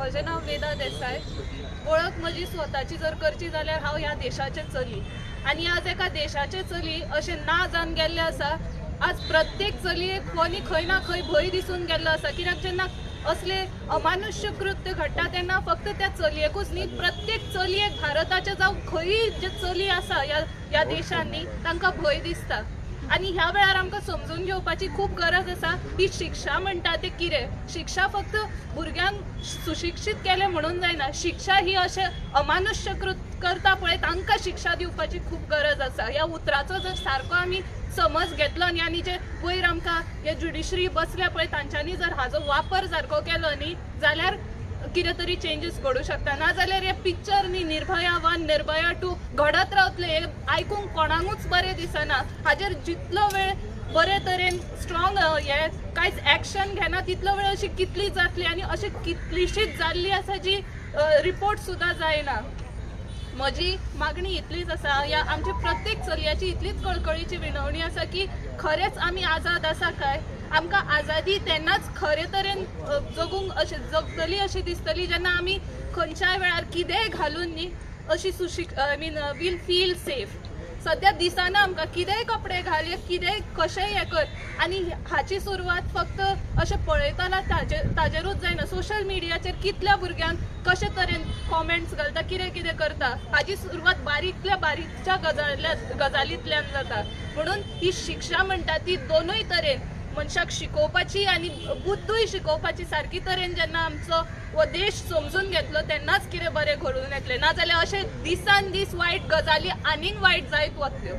म्हजें नांव वेदा देसाय। वळख म्हजी स्वताची जर करची जाल्यार हांव ह्या देशाचें चली, आनी आज एका देशाचें चली अशें ना जावन गेल्लें आसा। आज प्रत्येक चलयेक कोणी खंय ना खंय भंय दिसून गेल्लो आसा, कित्याक जेन्ना असले अमानुष्य कृत्य घडटा तेन्ना फक्त त्या चलयेकूच न्ही, प्रत्येक चलयेक भारताचे जावं खंयी जे चली आसा ह्या देशांनी तांकां भंय दिसता। आनी ह्या वेळार आमकां समजून घेवपाची खूब गरज आसा। ही शिक्षा म्हणटा ते कितें? शिक्षा फक्त भुरग्यांक सुशिक्षीत केलें म्हणून जायना। शिक्षा ही अशें अमानुष्य कृत्य करता पळय तांकां शिक्षा दिवपाची खूब गरज आसा। ह्या उतराचो जर सारको आमी समज घेतलो न्ही, आनी जे वयर आमकां हे ज्युडिशरी बसल्या पळय तांच्यांनी जर हाजो वापर सारको केलो न्ही, जाल्यार कितें तरी चेंजीस घडूं शकता। नाजाल्यार हे पिक्चर न्ही निर्भया 1 निर्भया 2 घडत रावतले, हे आयकूंक कोणाकूच बरें दिसना। हाजेर जितलो वेळ बरे तरेन स्ट्रॉंग हे कांयच एक्शन घेना तितलो वेळ अशी कितली जातली, आनी अशी कितलीशीच जाल्ली आसा जी रिपोर्ट सुद्दां जायना। म्हजी मागणी इतलीच आसा, या आमची प्रत्येक चलयाची इतलीच कळकळीची विनवणी आसा की खरेंच आमी आझाद आसा काय? आमकां आझादी तेन्नाच खरे तरेन जगूंक अशें जगतली अशी दिसतली जेन्ना आमी खंयच्याय वेळार कितेंय घालून न्ही अशी वील फील सेफ। सद्या दिसना आमकां कितेंय कपडे घाल, कितेंय कशेंय हे कर, आनी हाची सुरवात फक्त अशें पळयतना ताजेरूच जायना। सोशल मिडियाचेर कितल्या भुरग्यांक कशे तरेन कॉमेंट्स घालता, कितें कितें करता, हाची सुरवात बारीकल्या बारीकच्या गजालींतल्यान जाता। म्हणून ही शिक्षा म्हणटा ती दोनूय तरेन मनशाक शिकोवपाची आनी बुद्धूय शिकोवपाची सारकी तरेन जेन्ना आमचो हो देश समजून घेतलो तेन्नाच कितें बरें घडून येतलें। नाजाल्यार अशें दिसान दीस वायट गजाली आनीक वायट जायत वतल्यो।